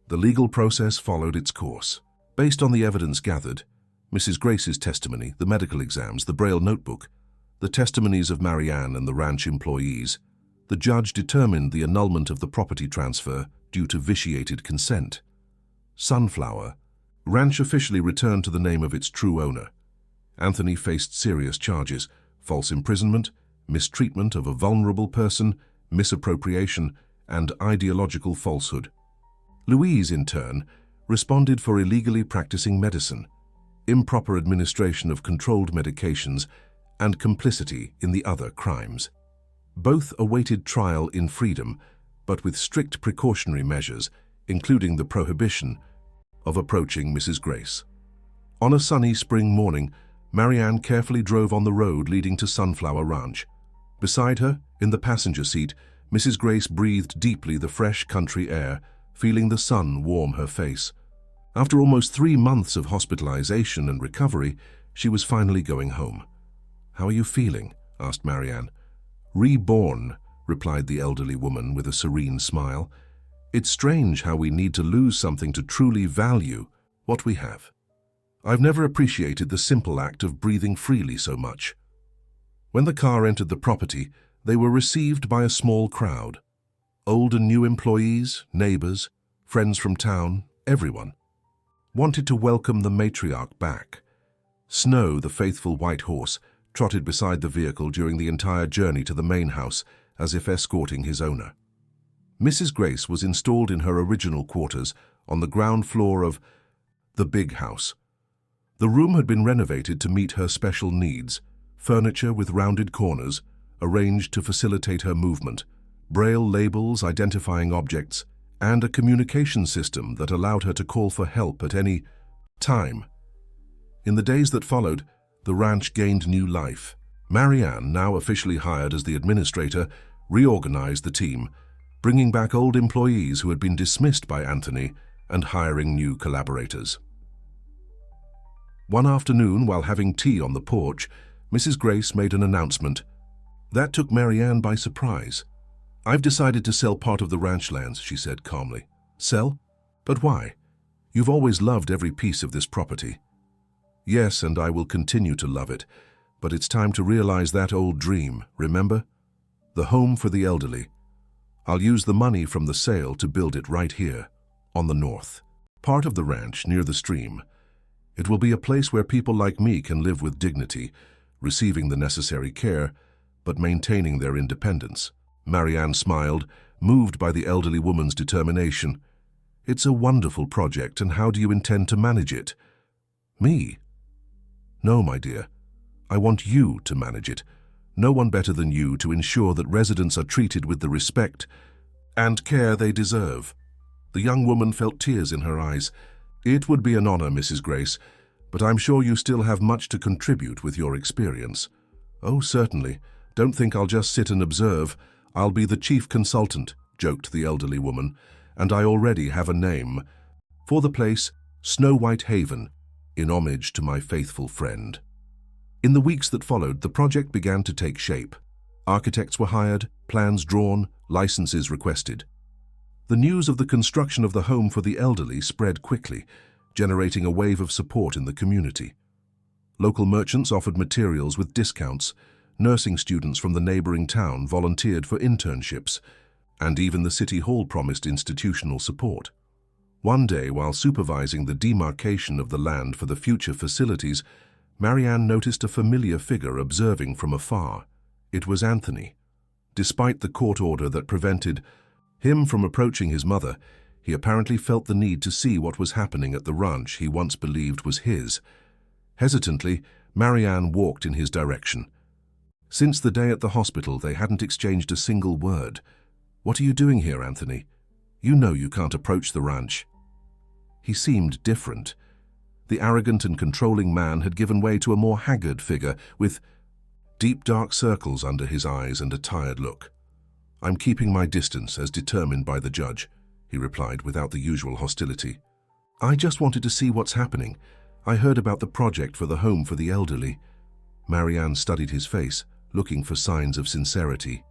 The legal process followed its course. Based on the evidence gathered, Mrs. Grace's testimony, the medical exams, the Braille notebook, the testimonies of Marianne and the ranch employees, the judge determined the annulment of the property transfer due to vitiated consent. Sunflower Ranch officially returned to the name of its true owner. Anthony faced serious charges: false imprisonment, mistreatment of a vulnerable person, misappropriation, and ideological falsehood. Louise, in turn, responded for illegally practicing medicine, improper administration of controlled medications, and complicity in the other crimes. Both awaited trial in freedom, but with strict precautionary measures, including the prohibition of approaching Mrs. Grace. On a sunny spring morning, Marianne carefully drove on the road leading to Sunflower Ranch. Beside her, in the passenger seat, Mrs. Grace breathed deeply the fresh country air, feeling the sun warm her face. After almost 3 months of hospitalization and recovery, she was finally going home. "How are you feeling?" asked Marianne. "Reborn," replied the elderly woman with a serene smile. "It's strange how we need to lose something to truly value what we have. I've never appreciated the simple act of breathing freely so much." When the car entered the property, they were received by a small crowd. Old and new employees, neighbors, friends from town, everyone wanted to welcome the matriarch back. Snow, the faithful white horse, trotted beside the vehicle during the entire journey to the main house, as if escorting his owner. Mrs. Grace was installed in her original quarters on the ground floor of the big house. The room had been renovated to meet her special needs: furniture with rounded corners, arranged to facilitate her movement, Braille labels identifying objects, and a communication system that allowed her to call for help at any time. In the days that followed, the ranch gained new life. Marianne, now officially hired as the administrator, reorganized the team, bringing back old employees who had been dismissed by Anthony and hiring new collaborators. One afternoon, while having tea on the porch, Mrs. Grace made an announcement. That took Marianne by surprise. "I've decided to sell part of the ranch lands," she said calmly. "Sell? But why? You've always loved every piece of this property." "Yes, and I will continue to love it, but it's time to realize that old dream, remember? The home for the elderly. I'll use the money from the sale to build it right here, on the north part of the ranch near the stream. It will be a place where people like me can live with dignity, receiving the necessary care, but maintaining their independence." Marianne smiled, moved by the elderly woman's determination. "It's a wonderful project, and how do you intend to manage it?" "Me? No, my dear. I want you to manage it. No one better than you to ensure that residents are treated with the respect and care they deserve." The young woman felt tears in her eyes. "It would be an honor, Mrs. Grace, but I'm sure you still have much to contribute with your experience." "Oh, certainly. Don't think I'll just sit and observe. I'll be the chief consultant," joked the elderly woman, "and I already have a name for the place, Snow White Haven, in homage to my faithful friend." In the weeks that followed, the project began to take shape. Architects were hired, plans drawn, licenses requested. The news of the construction of the home for the elderly spread quickly, generating a wave of support in the community. Local merchants offered materials with discounts, nursing students from the neighboring town volunteered for internships, and even the city hall promised institutional support. One day, while supervising the demarcation of the land for the future facilities, Marianne noticed a familiar figure observing from afar. It was Anthony. Despite the court order that prevented him from approaching his mother, he apparently felt the need to see what was happening at the ranch he once believed was his. Hesitantly, Marianne walked in his direction. Since the day at the hospital, they hadn't exchanged a single word. "What are you doing here, Anthony? You know you can't approach the ranch." He seemed different. The arrogant and controlling man had given way to a more haggard figure, with deep dark circles under his eyes and a tired look. "I'm keeping my distance as determined by the judge," he replied without the usual hostility. "I just wanted to see what's happening. I heard about the project for the home for the elderly." Marianne studied his face, looking for signs of sincerity.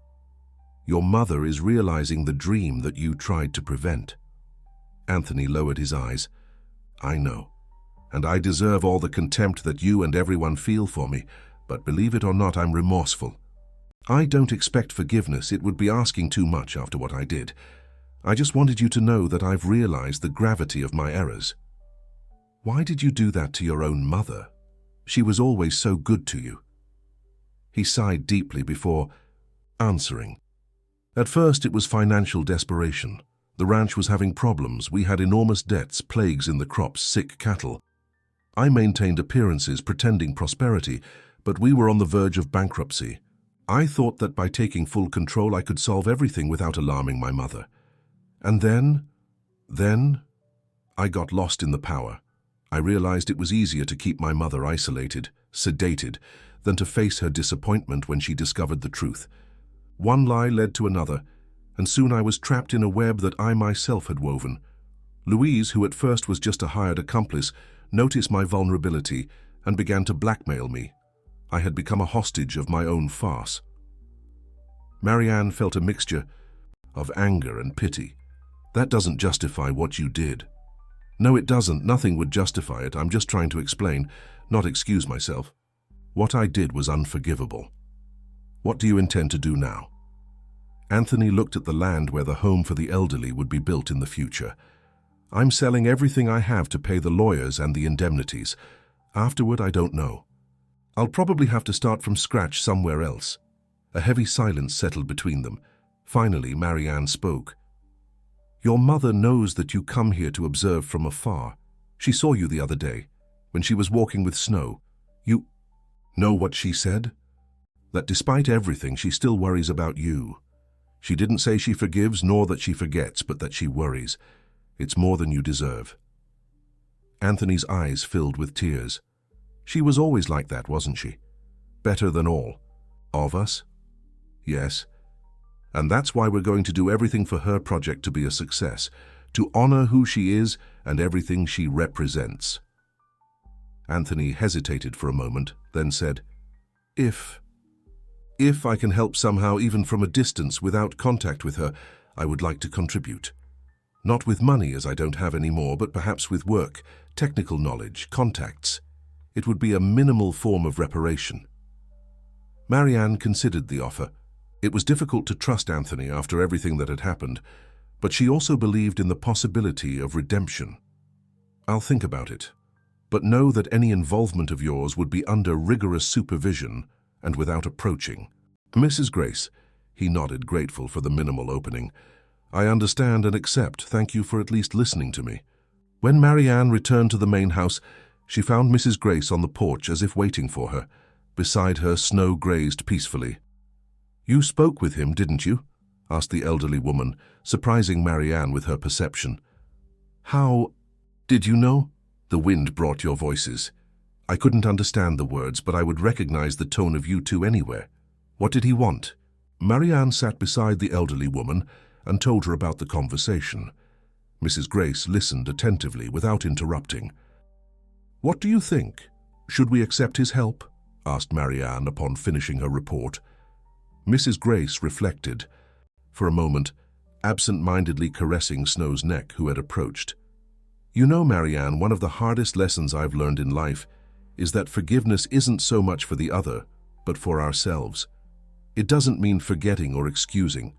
"Your mother is realizing the dream that you tried to prevent." Anthony lowered his eyes. "I know. and I deserve all the contempt that you and everyone feel for me, but believe it or not, I'm remorseful. I don't expect forgiveness. It would be asking too much after what I did. I just wanted you to know that I've realized the gravity of my errors. Why did you do that to your own mother? She was always so good to you." He sighed deeply before answering. "At first it was financial desperation. The ranch was having problems. We had enormous debts, plagues in the crops, sick cattle. I maintained appearances, pretending prosperity, but we were on the verge of bankruptcy. I thought that by taking full control I could solve everything without alarming my mother. And then, I got lost in the power. I realized it was easier to keep my mother isolated, sedated, than to face her disappointment when she discovered the truth. One lie led to another, and soon I was trapped in a web that I myself had woven. Louise, who at first was just a hired accomplice, noticed my vulnerability and began to blackmail me. I had become a hostage of my own farce." Marianne felt a mixture of anger and pity. "That doesn't justify what you did." "No, it doesn't. Nothing would justify it. I'm just trying to explain, not excuse myself. What I did was unforgivable. What do you intend to do now?" Anthony looked at the land where the home for the elderly would be built in the future. "I'm selling everything I have to pay the lawyers and the indemnities. Afterward, I don't know. I'll probably have to start from scratch somewhere else." A heavy silence settled between them. Finally, Marianne spoke. "Your mother knows that you come here to observe from afar. She saw you the other day, when she was walking with Snow. You know what she said? That despite everything, she still worries about you. She didn't say she forgives nor that she forgets, but that she worries. It's more than you deserve." Anthony's eyes filled with tears. "She was always like that, wasn't she? Better than all of us?" "Yes. And that's why we're going to do everything for her project to be a success, to honor who she is and everything she represents." Anthony hesitated for a moment, then said, If I can help somehow, even from a distance, without contact with her, I would like to contribute. Not with money, as I don't have any more, but perhaps with work, technical knowledge, contacts. It would be a minimal form of reparation." Marianne considered the offer. It was difficult to trust Anthony after everything that had happened, but she also believed in the possibility of redemption. "I'll think about it, but know that any involvement of yours would be under rigorous supervision and without approaching." "Mrs. Grace," he nodded, grateful for the minimal opening, "I understand and accept. Thank you for at least listening to me." When Marianne returned to the main house, she found Mrs. Grace on the porch as if waiting for her. Beside her, Snow grazed peacefully. "You spoke with him, didn't you?" asked the elderly woman, surprising Marianne with her perception. "How did you know?" "The wind brought your voices. I couldn't understand the words, but I would recognize the tone of you two anywhere. What did he want?" Marianne sat beside the elderly woman and told her about the conversation. Mrs. Grace listened attentively without interrupting. "What do you think? Should we accept his help?" asked Marianne upon finishing her report. Mrs. Grace reflected for a moment, absent-mindedly caressing Snow's neck, who had approached. "You know, Marianne, one of the hardest lessons I've learned in life is that forgiveness isn't so much for the other, but for ourselves. It doesn't mean forgetting or excusing,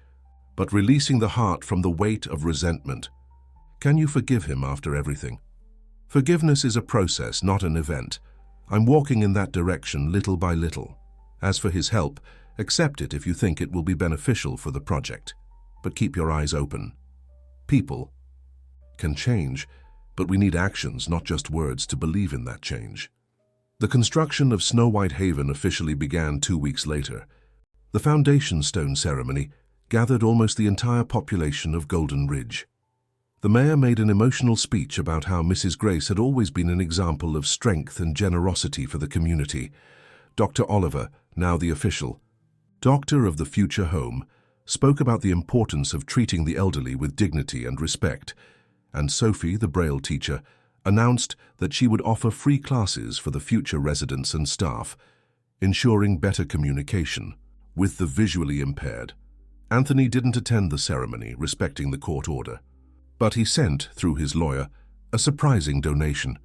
but releasing the heart from the weight of resentment. Can you forgive him after everything? Forgiveness is a process, not an event. I'm walking in that direction little by little. As for his help, accept it if you think it will be beneficial for the project, but keep your eyes open. People can change, but we need actions, not just words, to believe in that change." The construction of Snow White Haven officially began 2 weeks later. The foundation stone ceremony gathered almost the entire population of Golden Ridge. The mayor made an emotional speech about how Mrs. Grace had always been an example of strength and generosity for the community. Dr. Oliver, now the official doctor of the future home, spoke about the importance of treating the elderly with dignity and respect, and Sophie, the Braille teacher, announced that she would offer free classes for the future residents and staff, ensuring better communication with the visually impaired. Anthony didn't attend the ceremony, respecting the court order, but he sent, through his lawyer, a surprising donation.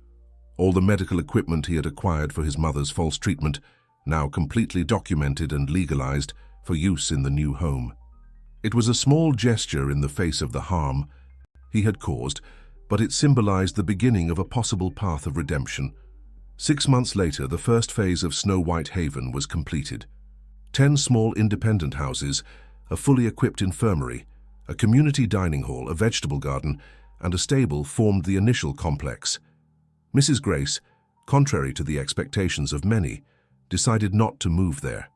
All the medical equipment he had acquired for his mother's false treatment, now completely documented and legalized for use in the new home. It was a small gesture in the face of the harm he had caused, but it symbolized the beginning of a possible path of redemption. 6 months later, the first phase of Snow White Haven was completed. 10 small independent houses, a fully equipped infirmary, a community dining hall, a vegetable garden, and a stable formed the initial complex. Mrs. Grace, contrary to the expectations of many, decided not to move there.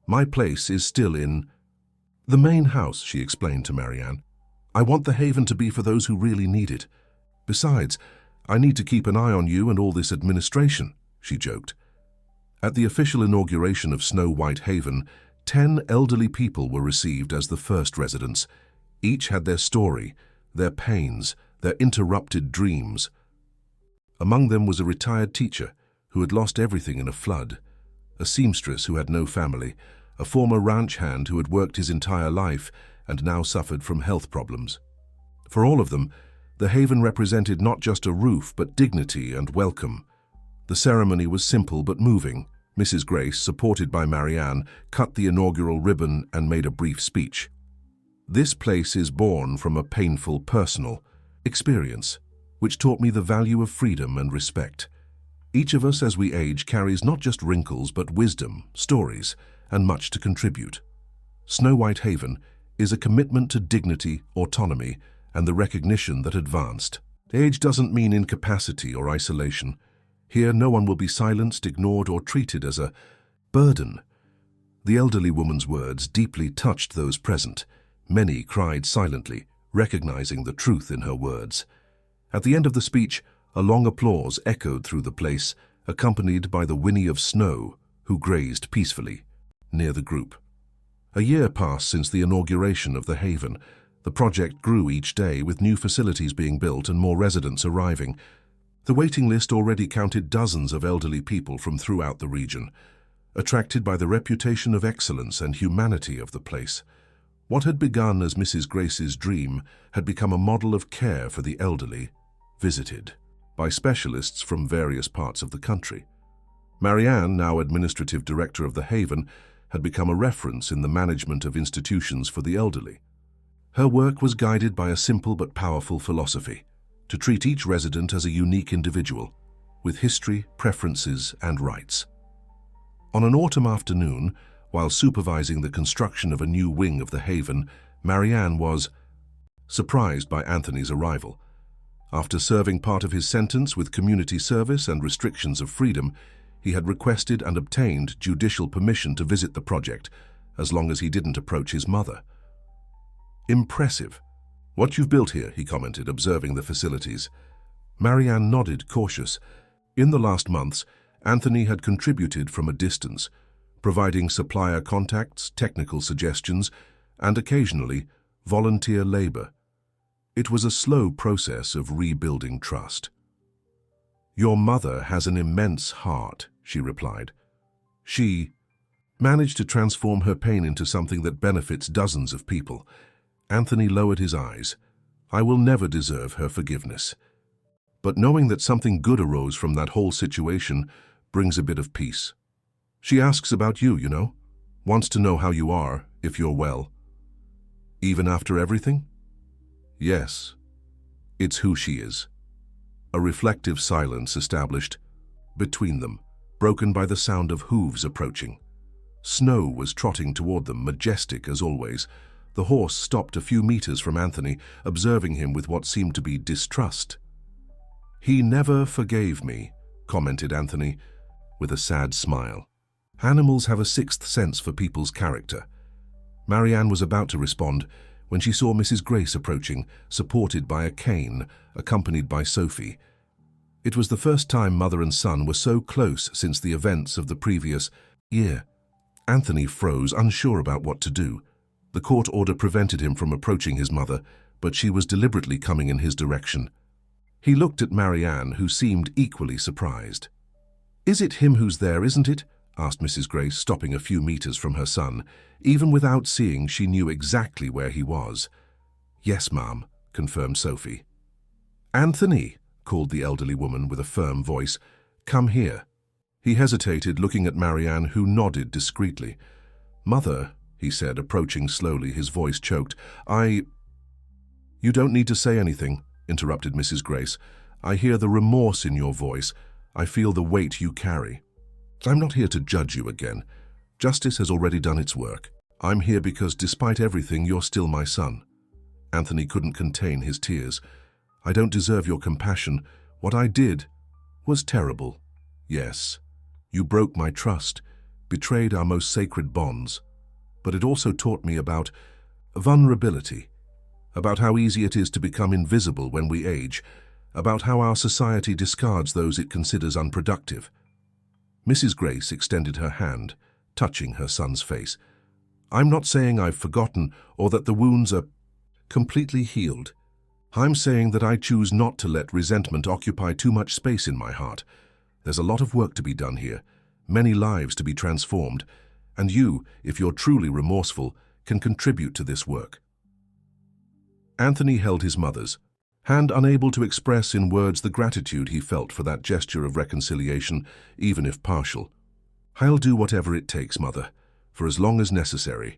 "My place is still in the main house," she explained to Marianne. "I want the haven to be for those who really need it. Besides, I need to keep an eye on you and all this administration," she joked. At the official inauguration of Snow White Haven, 10 elderly people were received as the first residents. Each had their story, their pains, their interrupted dreams. Among them was a retired teacher who had lost everything in a flood, a seamstress who had no family, a former ranch hand who had worked his entire life and now suffered from health problems. For all of them, the haven represented not just a roof but dignity and welcome. The ceremony was simple but moving. Mrs. Grace, supported by Marianne, cut the inaugural ribbon and made a brief speech. "This place is born from a painful personal experience, which taught me the value of freedom and respect. Each of us as we age carries not just wrinkles but wisdom, stories, and much to contribute. Snow White Haven is a commitment to dignity, autonomy, and the recognition that advanced. Age doesn't mean incapacity or isolation. Here no one will be silenced, ignored, or treated as a burden." The elderly woman's words deeply touched those present. Many cried silently, recognizing the truth in her words. At the end of the speech, a long applause echoed through the place, accompanied by the whinny of snow, who grazed peacefully near the group. A year passed since the inauguration of the haven. The project grew each day, with new facilities being built and more residents arriving. The waiting list already counted dozens of elderly people from throughout the region, attracted by the reputation of excellence and humanity of the place. What had begun as Mrs. Grace's dream had become a model of care for the elderly, visited by specialists from various parts of the country. Marianne, now administrative director of the haven, had become a reference in the management of institutions for the elderly. Her work was guided by a simple but powerful philosophy: to treat each resident as a unique individual, with history, preferences, and rights. On an autumn afternoon, while supervising the construction of a new wing of the haven, Marianne was surprised by Anthony's arrival. After serving part of his sentence with community service and restrictions of freedom, he had requested and obtained judicial permission to visit the project, as long as he didn't approach his mother. "Impressive. What you've built here," he commented, observing the facilities. Marianne nodded, cautious. In the last months, Anthony had contributed from a distance, providing supplier contacts, technical suggestions, and occasionally volunteer labor. It was a slow process of rebuilding trust. "Your mother has an immense heart," she replied. "She managed to transform her pain into something that benefits dozens of people." Anthony lowered his eyes. "I will never deserve her forgiveness. But knowing that something good arose from that whole situation brings a bit of peace. She asks about you, you know. Wants to know how you are, if you're well." "Even after everything?" "Yes. It's who she is." A reflective silence established between them, broken by the sound of hooves approaching. Snow was trotting toward them, majestic as always. The horse stopped a few meters from Anthony, observing him with what seemed to be distrust. "He never forgave me," commented Anthony, with a sad smile. "Animals have a sixth sense for people's character." Marianne was about to respond when she saw Mrs. Grace approaching, supported by a cane, accompanied by Sophie. It was the first time mother and son were so close since the events of the previous year. Anthony froze, unsure about what to do. The court order prevented him from approaching his mother, but she was deliberately coming in his direction. He looked at Marianne, who seemed equally surprised. "Is it him who's there, isn't it?" asked Mrs. Grace, stopping a few meters from her son. Even without seeing, she knew exactly where he was. "Yes, ma'am," confirmed Sophie. "Anthony," called the elderly woman with a firm voice. "Come here." He hesitated, looking at Marianne, who nodded discreetly. "Mother," he said, approaching slowly, his voice choked. "You don't need to say anything," interrupted Mrs. Grace. "I hear the remorse in your voice. I feel the weight you carry. I'm not here to judge you again. Justice has already done its work. I'm here because, despite everything, you're still my son." Anthony couldn't contain his tears. "I don't deserve your compassion. What I did was terrible. Yes, you broke my trust, betrayed our most sacred bonds. But it also taught me about vulnerability, about how easy it is to become invisible when we age, about how our society discards those it considers unproductive." Mrs. Grace extended her hand, touching her son's face. "I'm not saying I've forgotten or that the wounds are completely healed. I'm saying that I choose not to let resentment occupy too much space in my heart. There's a lot of work to be done here, many lives to be transformed, and you, if you're truly remorseful, can contribute to this work." Anthony held his mother's hand, unable to express in words the gratitude he felt for that gesture of reconciliation, even if partial. "I'll do whatever it takes, Mother, for as long as necessary."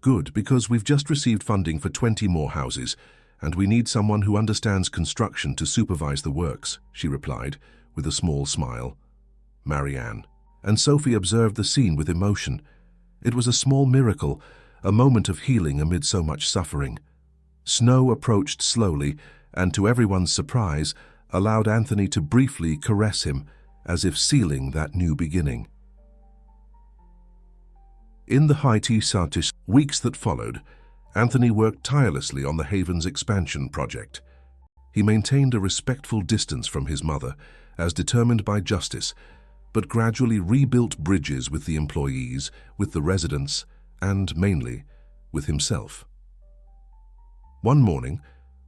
"Good, because we've just received funding for 20 more houses, and we need someone who understands construction to supervise the works," she replied, with a small smile. Marianne and Sophie observed the scene with emotion. It was a small miracle, a moment of healing amid so much suffering. Snow approached slowly, and to everyone's surprise, allowed Anthony to briefly caress him, as if sealing that new beginning. In the high-tea weeks that followed, Anthony worked tirelessly on the Haven's expansion project. He maintained a respectful distance from his mother, as determined by justice, but gradually rebuilt bridges with the employees, with the residents, and, mainly, with himself. One morning,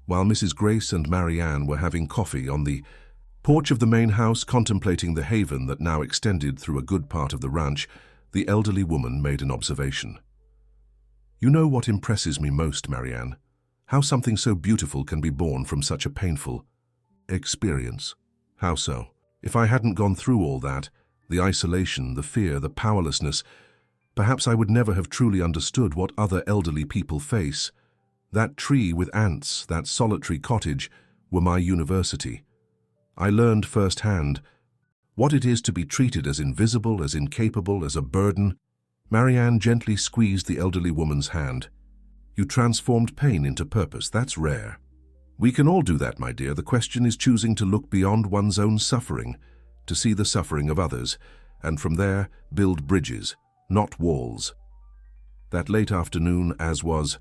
while Mrs. Grace and Marianne were having coffee on the porch of the main house contemplating the haven that now extended through a good part of the ranch, the elderly woman made an observation. "You know what impresses me most, Marianne? How something so beautiful can be born from such a painful experience." "How so?" "If I hadn't gone through all that, the isolation, the fear, the powerlessness, perhaps I would never have truly understood what other elderly people face. That tree with ants, that solitary cottage, were my university. I learned firsthand what it is to be treated as invisible, as incapable, as a burden." Marianne gently squeezed the elderly woman's hand. "You transformed pain into purpose. That's rare." "We can all do that, my dear. The question is choosing to look beyond one's own suffering, to see the suffering of others, and from there build bridges, not walls." That late afternoon, as was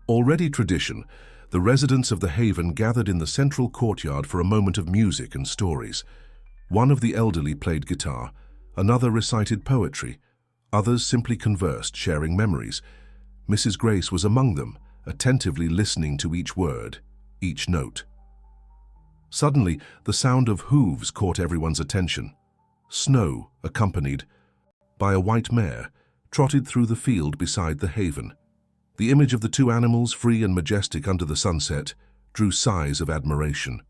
already tradition, the residents of the Haven gathered in the central courtyard for a moment of music and stories. One of the elderly played guitar, another recited poetry, others simply conversed, sharing memories. Mrs. Grace was among them, attentively listening to each word, each note. Suddenly, the sound of hooves caught everyone's attention. Snow, accompanied by a white mare, trotted through the field beside the Haven. The image of the two animals, free and majestic under the sunset, drew sighs of admiration.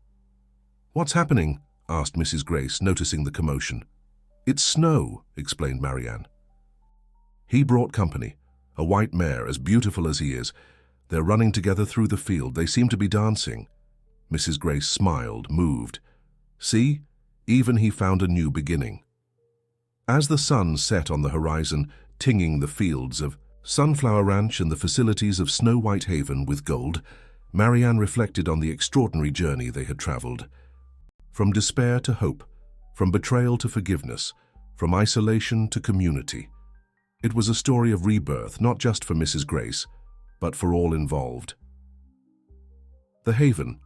"What's happening?" asked Mrs. Grace, noticing the commotion. "It's Snow," explained Marianne. "He brought company, a white mare, as beautiful as he is. They're running together through the field. They seem to be dancing." Mrs. Grace smiled, moved. "See, even he found a new beginning." As the sun set on the horizon, tinging the fields of Sunflower Ranch and the facilities of Snow White Haven with gold, Marianne reflected on the extraordinary journey they had traveled. From despair to hope, from betrayal to forgiveness, from isolation to community. It was a story of rebirth, not just for Mrs. Grace, but for all involved. The Haven,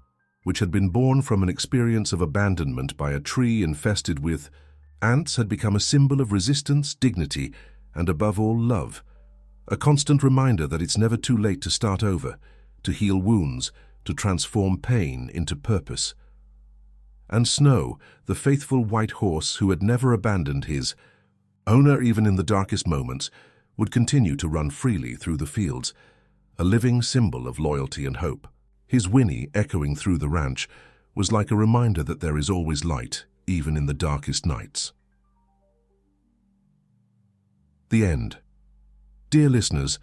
which had been born from an experience of abandonment by a tree infested with ants, had become a symbol of resistance, dignity, and above all, love. A constant reminder that it's never too late to start over, to heal wounds, to transform pain into purpose. And Snow, the faithful white horse who had never abandoned his owner even in the darkest moments, would continue to run freely through the fields, a living symbol of loyalty and hope. His whinny, echoing through the ranch, was like a reminder that there is always light, even in the darkest nights. The end. Dear listeners,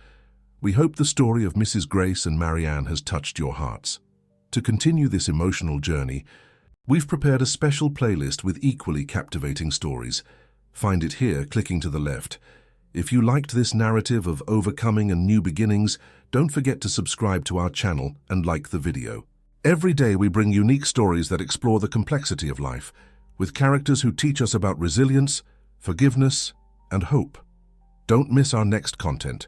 we hope the story of Mrs. Grace and Marianne has touched your hearts. To continue this emotional journey, we've prepared a special playlist with equally captivating stories. Find it here, clicking to the left. If you liked this narrative of overcoming and new beginnings, don't forget to subscribe to our channel and like the video. Every day we bring unique stories that explore the complexity of life, with characters who teach us about resilience, forgiveness, and hope. Don't miss our next content.